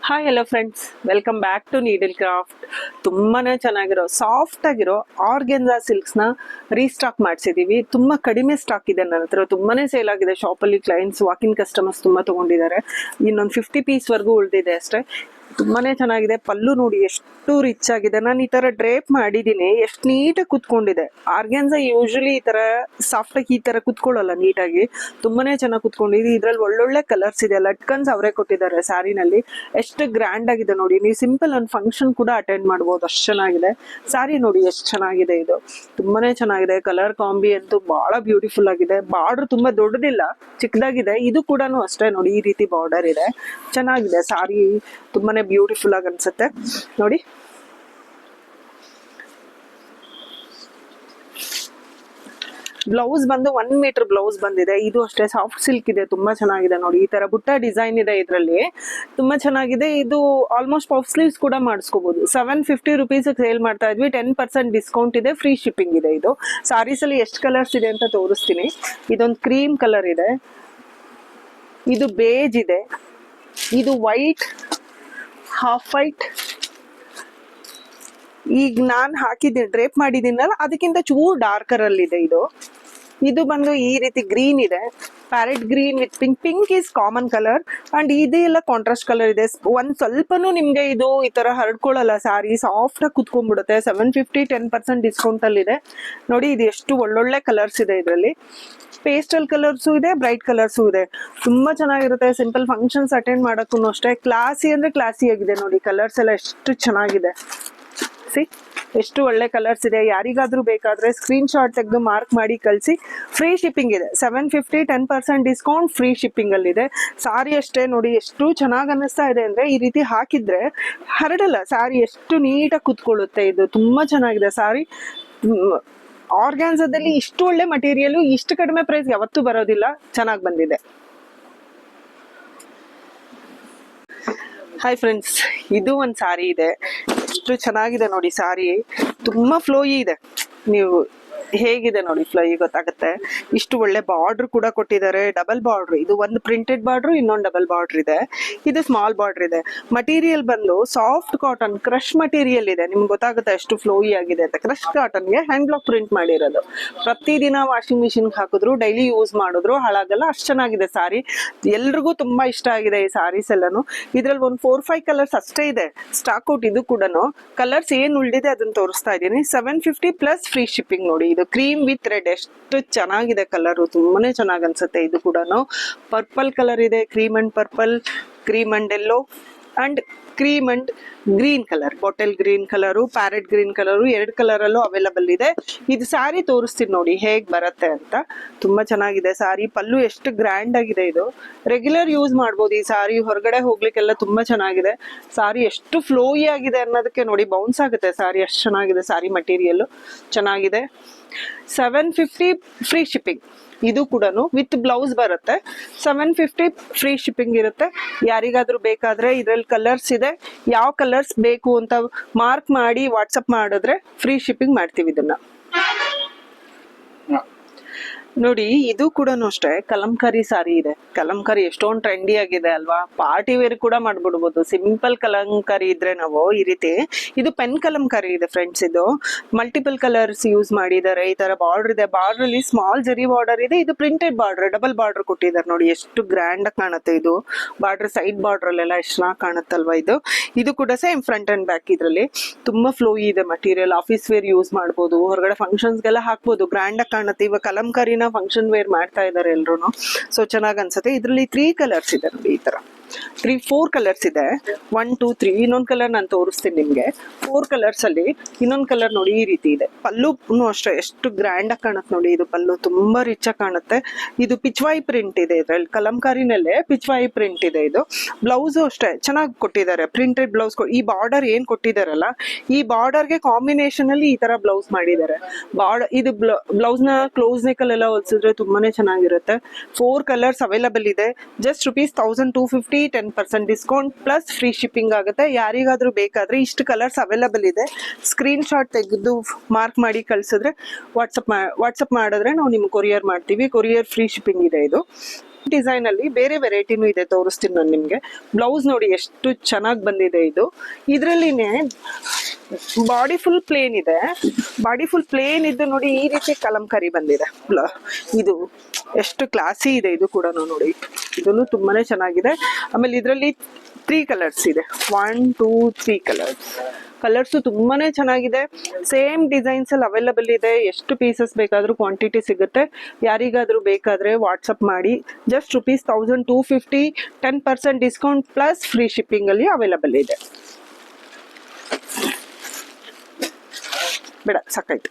Hi hello friends, welcome back to needle craft. ತುಂಬಾನೇ ಚೆನ್ನಾಗಿರೋ soft ಆಗಿರೋ ಆರ್ಗೆನ್ಜಾ ಸಿಲ್ಕ್ಸ್ನ ರೀಸ್ಟಾಕ್ ಮಾಡಿಸಿದೀವಿ. ತುಂಬಾ ಕಡಿಮೆ ಸ್ಟಾಕ್ ಇದೆ ನನ್ನ ಹತ್ರ, ತುಂಬಾನೇ ಸೇಲ್ ಆಗಿದೆ. ಶಾಪಲ್ಲಿ ಕ್ಲೈಂಟ್ಸ್ ವಾಕಿನ್ ಕಸ್ಟಮರ್ಸ್ ತುಂಬಾ ತಗೊಂಡಿದ್ದಾರೆ. ಇನ್ನೊಂದು 50 ಪೀಸ್ ವರ್ಗೂ ಉಳಿದಿದೆ ಅಷ್ಟೇ. ತುಂಬಾನೇ ಚೆನ್ನಾಗಿದೆ. ಪಲ್ಲು ನೋಡಿ ಎಷ್ಟು ರಿಚ್ ಆಗಿದೆ. ನಾನು ಈ ತರ ಡ್ರೇಪ್ ಮಾಡಿದೀನಿ, ಎಷ್ಟು ನೀಟಾಗಿ ಕುತ್ಕೊಂಡಿದೆ. ಆರ್ಗ್ಯಾನ್ಸಾ ಯೂಶಲಿ ಈ ತರ ಸಾಫ್ಟ್ ಆಗಿ ಈ ತರ ಕುತ್ಕೊಳ್ಳಲ್ಲ ನೀಟಾಗಿ. ತುಂಬಾನೇ ಚೆನ್ನಾಗಿ ಕುತ್ಕೊಂಡಿದೆ. ಇದ್ರಲ್ಲಿ ಒಳ್ಳೊಳ್ಳೆ ಕಲರ್ಸ್ ಇದೆ. ಲಟ್ಕನ್ಸ್ ಅವರೇ ಕೊಟ್ಟಿದ್ದಾರೆ ಸ್ಯಾರಿನಲ್ಲಿ. ಎಷ್ಟು ಗ್ರ್ಯಾಂಡ್ ಆಗಿದೆ ನೋಡಿ. ನೀವು ಸಿಂಪಲ್ ಒಂದು ಫಂಕ್ಷನ್ ಕೂಡ ಅಟೆಂಡ್ ಮಾಡ್ಬೋದು, ಅಷ್ಟು ಚೆನ್ನಾಗಿದೆ. ಸ್ಯಾರಿ ನೋಡಿ ಎಷ್ಟು ಚೆನ್ನಾಗಿದೆ. ಇದು ತುಂಬಾನೇ ಚೆನ್ನಾಗಿದೆ. ಕಲರ್ ಕಾಂಬಿ ಅಂತೂ ಬಹಳ ಬ್ಯೂಟಿಫುಲ್ ಆಗಿದೆ. ಬಾರ್ಡರ್ ತುಂಬಾ ದೊಡ್ಡದಿಲ್ಲ, ಚಿಕ್ಕದಾಗಿದೆ. ಇದು ಕೂಡ ಅಷ್ಟೇ ನೋಡಿ, ಈ ರೀತಿ ಬಾರ್ಡರ್ ಇದೆ. ಚೆನ್ನಾಗಿದೆ ಸಾರಿ, ತುಂಬಾನೇ ಬ್ಯೂಟಿಫುಲ್ ಆಗಿ ಅನ್ಸುತ್ತೆ ನೋಡಿ. ಬ್ಲೌಸ್ ಬಂದು 1 ಮೀಟರ್ ಬ್ಲೌಸ್ ಬಂದಿದೆ. ಇದು ಅಷ್ಟೇ ಸಾಫ್ಟ್ ಸಿಲ್ಕ್ ಇದೆ, ತುಂಬಾ ಚೆನ್ನಾಗಿದೆ ನೋಡಿ. ಈ ತರ ಬುಟ್ಟ ಡಿಸೈನ್ ಇದೆ ಇದರಲ್ಲಿ, ತುಂಬಾ ಚೆನ್ನಾಗಿದೆ. ಇದು ಆಲ್ಮೋಸ್ಟ್ ಪಫ್ ಸ್ಲೀವ್ಸ್ ಕೂಡ ಮಾಡಿಸ್ಕೋಬಹುದು. 750 ರುಪೀಸ್ ಸೇಲ್ ಮಾಡ್ತಾ ಇದ್ವಿ. 10% ಡಿಸ್ಕೌಂಟ್ ಇದೆ, ಫ್ರೀ ಶಿಪ್ಪಿಂಗ್ ಇದೆ. ಇದು ಸಾರೀಸ್ ಅಲ್ಲಿ ಎಷ್ಟು ಕಲರ್ಸ್ ಇದೆ ಅಂತ ತೋರಿಸ್ತೀನಿ. ಇದೊಂದು ಕ್ರೀಮ್ ಕಲರ್ ಇದೆ, ಇದು ಬೇಜ್ ಇದೆ, ಇದು ವೈಟ್, ಹಾಫ್ ವೈಟ್. ಈಗ ನಾನು ಹಾಕಿದ್ದೀನಿ ಡ್ರೇಪ್ ಮಾಡಿದ್ದೀನಲ್ಲ, ಅದಕ್ಕಿಂತ ಚೂರು ಡಾರ್ಕರ್ ಅಲ್ಲಿ ಇದೆ. ಇದು ಬಂದು ಈ ರೀತಿ ಗ್ರೀನ್ ಇದೆ, parrot green with pink. Pink is common colour and ಇದೆಲ್ಲ ಕಾಂಟ್ರಾಸ್ಟ್ ಕಲರ್ ಇದೆ. ಒಂದ್ ಸ್ವಲ್ಪನೂ ನಿಮ್ಗೆ ಇದು ಈ ತರ ಹರಡ್ಕೊಳ್ಳಲ್ಲ. ಸಾರಿ ಸಾಫ್ಟ್ ಆಗಿ ಕುತ್ಕೊಂಡ್ಬಿಡುತ್ತೆ. 750 10% ಡಿಸ್ಕೌಂಟ್ ಅಲ್ಲಿ ಇದೆ ನೋಡಿ. ಇದು ಎಷ್ಟು ಒಳ್ಳೊಳ್ಳೆ ಕಲರ್ಸ್ ಇದೆ ಇದರಲ್ಲಿ. ಪೇಸ್ಟಲ್ ಕಲರ್ಸು ಇದೆ, ಬ್ರೈಟ್ ಕಲರ್ಸು ಇದೆ. ತುಂಬಾ ಚೆನ್ನಾಗಿರುತ್ತೆ. ಸಿಂಪಲ್ ಫಂಕ್ಷನ್ಸ್ ಅಟೆಂಡ್ ಮಾಡಕ್ಕೂ ಅಷ್ಟೇ. ಕ್ಲಾಸಿ ಅಂದ್ರೆ ಕ್ಲಾಸಿ ಆಗಿದೆ ನೋಡಿ. ಕಲರ್ಸ್ ಎಲ್ಲ ಎಷ್ಟು ಚೆನ್ನಾಗಿದೆ. ಸಿ ಎಷ್ಟು ಒಳ್ಳೆ ಕಲರ್ಸ್ ಇದೆ. ಯಾರಿಗಾದ್ರೂ ಬೇಕಾದ್ರೆ ಸ್ಕ್ರೀನ್ ಶಾಟ್ ತೆಗೆದು ಮಾರ್ಕ್ ಮಾಡಿ ಕಳಿಸಿ. ಫ್ರೀ ಶಿಪ್ಪಿಂಗ್ ಇದೆ. 750 10% ಡಿಸ್ಕೌಂಟ್, ಫ್ರೀ ಶಿಪ್ಪಿಂಗ್ ಅಲ್ಲಿ ಇದೆ. ಸಾರಿ ಅಷ್ಟೇ ನೋಡಿ, ಎಷ್ಟು ಚೆನ್ನಾಗಿ ಅನ್ನಿಸ್ತಾ ಇದೆ ಅಂದ್ರೆ ಈ ರೀತಿ ಹಾಕಿದ್ರೆ ಹರಡಲ್ಲ. ಸಾರಿ ಎಷ್ಟು ನೀಟಾಗಿ ಕುತ್ಕೊಳ್ಳುತ್ತೆ. ಇದು ತುಂಬಾ ಚೆನ್ನಾಗಿದೆ ಸಾರಿ. ಆರ್ಗ್ಯಾನ್ಸಾದಲ್ಲಿ ಇಷ್ಟು ಒಳ್ಳೆ ಮಟೀರಿಯಲ್ ಇಷ್ಟು ಕಡಿಮೆ ಪ್ರೈಸ್ ಯಾವತ್ತೂ ಬರೋದಿಲ್ಲ. ಚೆನ್ನಾಗಿ ಬಂದಿದೆ. ಹಾಯ್ ಫ್ರೆಂಡ್ಸ್, ಇದು ಒಂದು ಸಾರಿ ಇದೆ. ಎಷ್ಟು ಚೆನ್ನಾಗಿದೆ ನೋಡಿ ಸಾರಿ. ತುಂಬಾ ಫ್ಲೋಯಿ ಇದೆ. ನೀವು ಹೇಗಿದೆ ನೋಡಿ, ಫ್ಲೋಯಿ ಗೊತ್ತಾಗುತ್ತೆ. ಇಷ್ಟು ಒಳ್ಳೆ ಬಾರ್ಡರ್ ಕೂಡ ಕೊಟ್ಟಿದ್ದಾರೆ. ಡಬಲ್ ಬಾರ್ಡರ್, ಇದು ಒಂದು ಪ್ರಿಂಟೆಡ್ ಬಾರ್ಡರ್, ಇನ್ನೊಂದು ಡಬಲ್ ಬಾರ್ಡರ್ ಇದೆ. ಇದು ಸ್ಮಾಲ್ ಬಾರ್ಡರ್ ಇದೆ. ಮಟೀರಿಯಲ್ ಬಂದು ಸಾಫ್ಟ್ ಕಾಟನ್ ಕ್ರಶ್ ಮಟೀರಿಯಲ್ ಇದೆ. ನಿಮ್ಗೆ ಗೊತ್ತಾಗುತ್ತೆ ಎಷ್ಟು ಫ್ಲೋಯಿ ಆಗಿದೆ ಅಂತ. ಕ್ರಶ್ ಕಾಟನ್ಗೆ ಹ್ಯಾಂಡ್ ಬ್ಲಾಕ್ ಪ್ರಿಂಟ್ ಮಾಡಿರೋದು. ಪ್ರತಿದಿನ ವಾಷಿಂಗ್ ಮಿಷಿನ್ ಹಾಕಿದ್ರು, ಡೈಲಿ ಯೂಸ್ ಮಾಡಿದ್ರು ಹಾಳಾಗಲ್ಲ. ಅಷ್ಟು ಚೆನ್ನಾಗಿದೆ ಸಾರಿ. ಎಲ್ರಿಗೂ ತುಂಬಾ ಇಷ್ಟ ಆಗಿದೆ ಈ ಸಾರೀಸ್ ಎಲ್ಲಾನು. ಇದ್ರಲ್ಲಿ ಒಂದು 4-5 ಕಲರ್ಸ್ ಅಷ್ಟೇ ಇದೆ ಸ್ಟಾಕ್ ಔಟ್. ಇದು ಕೂಡ ಕಲರ್ಸ್ ಏನ್ ಉಳಿದಿದೆ ಅದನ್ನ ತೋರಿಸ್ತಾ ಇದ್ದೀನಿ. 750 ಪ್ಲಸ್ ಫ್ರೀ ಶಿಪ್ಪಿಂಗ್ ನೋಡಿ. ಇದು ಕ್ರೀಮ್ ವಿತ್ ರೆಡ್, ಎಷ್ಟು ಚೆನ್ನಾಗಿದೆ ಕಲರ್, ತುಂಬಾನೇ ಚೆನ್ನಾಗಿ ಅನ್ಸುತ್ತೆ. ಇದು ಕೂಡ ಪರ್ಪಲ್ ಕಲರ್ ಇದೆ, cream and purple, cream and yellow and cream and green colour, bottle green colour, parrot green colour, 2 colour ಅಲ್ಲೂ ಅವೈಲಬಲ್ ಇದೆ. ಇದು ಸ್ಯಾರಿ ತೋರಿಸ್ತೀನಿ ನೋಡಿ ಹೇಗ್ ಬರುತ್ತೆ ಅಂತ. ತುಂಬಾ ಚೆನ್ನಾಗಿದೆ ಸಾರಿ. ಪಲ್ಲು ಎಷ್ಟು ಗ್ರ್ಯಾಂಡ್ ಆಗಿದೆ. ಇದು ರೆಗ್ಯುಲರ್ ಯೂಸ್ ಮಾಡ್ಬೋದು ಈ ಸಾರಿ. ಹೊರಗಡೆ ಹೋಗ್ಲಿಕ್ಕೆಲ್ಲ ತುಂಬಾ ಚೆನ್ನಾಗಿದೆ ಸಾರಿ. ಎಷ್ಟು ಫ್ಲೋಯಿ ಆಗಿದೆ ಅನ್ನೋದಕ್ಕೆ ನೋಡಿ, ಬೌನ್ಸ್ ಆಗುತ್ತೆ ಸಾರಿ. ಅಷ್ಟು ಚೆನ್ನಾಗಿದೆ ಸಾರಿ. ಮಟೀರಿಯಲ್ ಚೆನ್ನಾಗಿದೆ. 750 ಫ್ರೀ ಶಿಪ್ಪಿಂಗ್. ಇದು ಕೂಡ ವಿತ್ ಬ್ಲೌಸ್ ಬರುತ್ತೆ. 750 ಫ್ರೀ ಶಿಪ್ಪಿಂಗ್ ಇರುತ್ತೆ. ಯಾರಿಗಾದ್ರೂ ಬೇಕಾದ್ರೆ ಇದ್ರಲ್ಲಿ ಕಲರ್ಸ್ ಇದೆ. ಯಾವ ಕಲರ್ಸ್ ಬೇಕು ಅಂತ ಮಾರ್ಕ್ ಮಾಡಿ ವಾಟ್ಸಪ್ ಮಾಡಿದ್ರೆ ಫ್ರೀ ಶಿಪ್ಪಿಂಗ್ ಮಾಡ್ತೀವಿ ಇದನ್ನ ನೋಡಿ. ಇದು ಕೂಡ ಅಷ್ಟೇ ಕಲಂಕಾರಿ ಸಾರಿ ಇದೆ. ಕಲಂಕಾರಿ ಎಷ್ಟೊಂದು ಟ್ರೆಂಡಿ ಆಗಿದೆ ಅಲ್ವಾ. ಪಾರ್ಟಿ ವೇರ್ ಕೂಡ ಮಾಡ್ಬಿಡ್ಬೋದು. ಸಿಂಪಲ್ ಕಲಂಕಾರಿ ಇದ್ರೆ ನಾವು ಈ ರೀತಿ. ಇದು ಪೆನ್ ಕಲಂಕಾರಿ ಇದೆ ಫ್ರೆಂಡ್ಸ್. ಇದು ಮಲ್ಟಿಪಲ್ ಕಲರ್ಸ್ ಯೂಸ್ ಮಾಡಿದ್ದಾರೆ. ಈ ತರ ಬಾರ್ಡರ್ ಇದೆ. ಬಾರ್ಡರ್ ಅಲ್ಲಿ ಸ್ಮಾಲ್ ಜರಿ ಬಾರ್ಡರ್ ಇದೆ. ಇದು ಪ್ರಿಂಟೆಡ್ ಬಾರ್ಡರ್, ಡಬಲ್ ಬಾರ್ಡರ್ ಕೊಟ್ಟಿದ್ದಾರೆ ನೋಡಿ. ಎಷ್ಟು ಗ್ರ್ಯಾಂಡ್ ಆಗಿ ಕಾಣುತ್ತೆ ಇದು ಬಾರ್ಡರ್. ಸೈಡ್ ಬಾರ್ಡರ್ ಅಲ್ಲೆಲ್ಲ ಎಷ್ಟು ಚೆನ್ನಾಗಿ ಕಾಣುತ್ತಲ್ವಾ ಇದು. ಇದು ಕೂಡ ಸೇಮ್ ಫ್ರಂಟ್ ಅಂಡ್ ಬ್ಯಾಕ್. ಇದ್ರಲ್ಲಿ ತುಂಬಾ ಫ್ಲೋಯಿ ಇದೆ ಮಟೀರಿಯಲ್. ಆಫೀಸ್ ವೇರ್ ಯೂಸ್ ಮಾಡ್ಬೋದು, ಹೊರಗಡೆ ಫಂಕ್ಷನ್ಸ್ಗೆಲ್ಲ ಹಾಕ್ಬೋದು. ಗ್ರ್ಯಾಂಡ್ ಆಗಿ ಕಾಣುತ್ತೆ. ಇವಾಗ ಕಲಂಕಾರಿನ ಫಂಕ್ಷನ್ ವೇರ್ ಮಾಡ್ತಾ ಇದ್ದಾರೆ ಎಲ್ರು. ಸೊ ಚೆನ್ನಾಗಿ ಅನ್ಸುತ್ತೆ. ಇದ್ರಲ್ಲಿ 3 ಕಲರ್ಸ್ ಇದೆ ನೋಡಿ. ಈ ತರ 3-4 ಕಲರ್ಸ್ ಇದೆ. 1 2 3. ಇನ್ನೊಂದು ಕಲರ್ ನಾನು ತೋರಿಸ್ತೀನಿ ನಿಮ್ಗೆ. 4 ಕಲರ್ಸ್ ಅಲ್ಲಿ ಇನ್ನೊಂದು ಕಲರ್ ನೋಡಿ ಈ ರೀತಿ ಇದೆ. ಪಲ್ಲು ಅಷ್ಟೇ ಎಷ್ಟು ಗ್ರ್ಯಾಂಡ್ ಆಗಿ ಕಾಣುತ್ತೆ ನೋಡಿ. ಇದು ಪಲ್ಲು ತುಂಬಾ ರಿಚ್ ಆಗಿ ಕಾಣುತ್ತೆ. ಇದು ಪಿಚ್ವಾಯಿ ಪ್ರಿಂಟ್ ಇದೆ. ಇದ್ರಲ್ಲಿ ಕಲಂಕಾರಿನಲ್ಲೇ ಪಿಚ್ವಾಯಿ ಪ್ರಿಂಟ್ ಇದೆ. ಇದು ಬ್ಲೌಸ್ ಅಷ್ಟೇ ಚೆನ್ನಾಗಿ ಕೊಟ್ಟಿದ್ದಾರೆ. Printed blouse. ಈ ಬಾರ್ಡರ್ ಏನ್ ಕೊಟ್ಟಿದಾರಲ್ಲ, ಈ ಬಾರ್ಡರ್ಗೆ ಕಾಂಬಿನೇಷನ್ ಅಲ್ಲಿ ಈ ತರ ಬ್ಲೌಸ್ ಮಾಡಿದ್ದಾರೆ. ಬಾರ್ಡರ್ ಇದು ಬ್ಲೌಸ್ ನ ಕ್ಲೋಸ್ ನೆಕ್ ಅಲ್ಲೆಲ್ಲ ಹೊಲ್ಸಿದ್ರೆ ತುಂಬಾನೇ ಚೆನ್ನಾಗಿರುತ್ತೆ. 4 ಕಲರ್ಸ್ ಅವೈಲಬಲ್ ಇದೆ. Just ₹1250, 10% discount plus free shipping ಆಗುತ್ತೆ. ಯಾರಿಗಾದ್ರೂ ಬೇಕಾದ್ರೆ ಇಷ್ಟು ಕಲರ್ಸ್ ಅವೈಲಬಲ್ ಇದೆ. ಸ್ಕ್ರೀನ್ ಶಾಟ್ ತೆಗೆದು ಮಾರ್ಕ್ ಮಾಡಿ ಕಳ್ಸಿದ್ರೆ ವಾಟ್ಸಪ್ ಮಾಡಿದ್ರೆ ನಾವು ನಿಮ್ಗೆ ಕೊರಿಯರ್ ಮಾಡ್ತೀವಿ. ಕೊರಿಯರ್ ಫ್ರೀ ಶಿಪ್ಪಿಂಗ್ ಇದೆ ಇದು. ಡಿಸೈನ್ ಅಲ್ಲಿ ಬೇರೆ ವೆರೈಟಿನೂ ಇದೆ, ತೋರಿಸ್ತೀನಿ ನಾನು ನಿಮ್ಗೆ. ಬ್ಲೌಸ್ ನೋಡಿ ಎಷ್ಟು ಚೆನ್ನಾಗಿ ಬಂದಿದೆ ಇದು. ಇದ್ರಲ್ಲಿನೇ ಬಾಡಿ ಫುಲ್ ಪ್ಲೇನ್ ಇದೆ. ಬಾಡಿ ಫುಲ್ ಪ್ಲೇನ್ ಇದ್ದು ನೋಡಿ ಈ ರೀತಿ ಕಲಂಕಾರಿ ಬಂದಿದೆ. ಇದು ಎಷ್ಟು ಕ್ಲಾಸಿ ಇದೆ ಇದು ಕೂಡ ನೋಡಿ. ಇದನ್ನು ತುಂಬಾನೇ ಚೆನ್ನಾಗಿದೆ. ಆಮೇಲೆ ಇದರಲ್ಲಿ 3 ಕಲರ್ಸ್ ಇದೆ. 1 2 3 ಕಲರ್ಸು ತುಂಬಾನೇ ಚೆನ್ನಾಗಿದೆ. ಸೇಮ್ ಡಿಸೈನ್ಸ್ ಅಲ್ಲಿ ಅವೈಲಬಲ್ ಇದೆ. ಎಷ್ಟು ಪೀಸಸ್ ಬೇಕಾದ್ರೂ ಕ್ವಾಂಟಿಟಿ ಸಿಗುತ್ತೆ. ಯಾರಿಗಾದ್ರೂ ಬೇಕಾದ್ರೆ ವಾಟ್ಸಪ್ ಮಾಡಿ. Just ₹1250, 10% discount plus free shipping ಅಲ್ಲಿ ಅವೈಲಬಲ್ ಇದೆ. ಬೇಡ, ಸಾಕಾಯ್ತು.